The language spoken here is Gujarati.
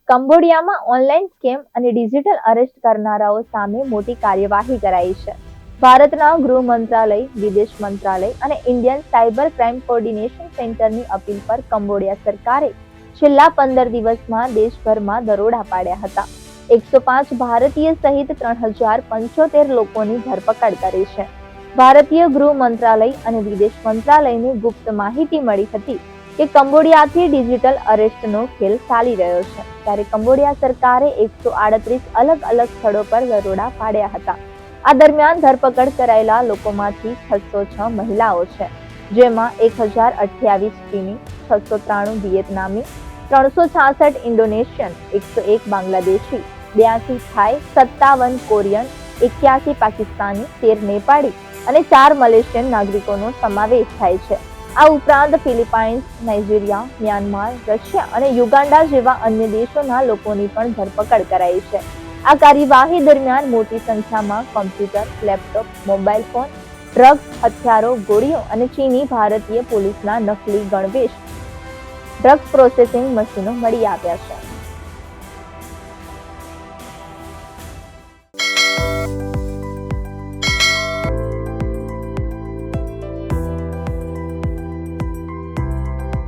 કંબોડિયામાં ઓનલાઈન સ્કેમ અને ડિજિટલ અરેસ્ટ કરનારાઓ સામે મોટી કાર્યવાહી કરાઈ છે. ભારતના ગૃહ મંત્રાલય, વિદેશ મંત્રાલય અને ઇન્ડિયન સાયબર ક્રાઇમ કોર્ડિનેશન સેન્ટરની અપીલ પર કંબોડિયા સરકારે છેલ્લા 15 દિવસમાં દેશભરમાં દરોડા પાડ્યા હતા. 105 ભારતીય સહિત 3075 લોકોની ધરપકડ કરી છે. ભારતીય ગૃહ મંત્રાલય અને વિદેશ મંત્રાલયને ગુપ્ત માહિતી મળી હતી કે કંબોડિયાથી ડિજિટલ અરેસ્ટનો ખેલ ચાલી રહ્યો છે. ત્યારે કંબોડિયા સરકારે 138 અલગ સ્થળો પર દરોડા પાડ્યા હતા. આ દરમિયાન ધરપકડ કરાયેલા લોકોમાંથી 606 મહિલાઓ છે, જેમાં 1028 ચીની, 693 વિયેતનામી, 366 ઇન્ડોનેશિયન, 101 બાંગ્લાદેશી, 82 થાઈ, 57 કોરિયન, 81 પાકિસ્તાની, 13 નેપાળી અને 4 મલેશિયન નાગરિકોનો સમાવેશ થાય છે. આ ઉપરાંત ફિલિપાઇન્સ, નાઇજીરિયા, મ્યાનમાર, રશિયા અને યુગાન્ડા જેવા અન્ય દેશોના લોકોની પણ ધરપકડ કરાઈ છે. આ કાર્યવાહી દરમિયાન મોટી સંખ્યામાં computer, laptop, mobile phone, drugs, હથિયારો, ગોળીઓ અને ચીની ભારતીય પોલીસના નકલી ગણવેશ ડ્રગ્સ પ્રોસેસિંગ મશીનો મળી આવ્યા છે.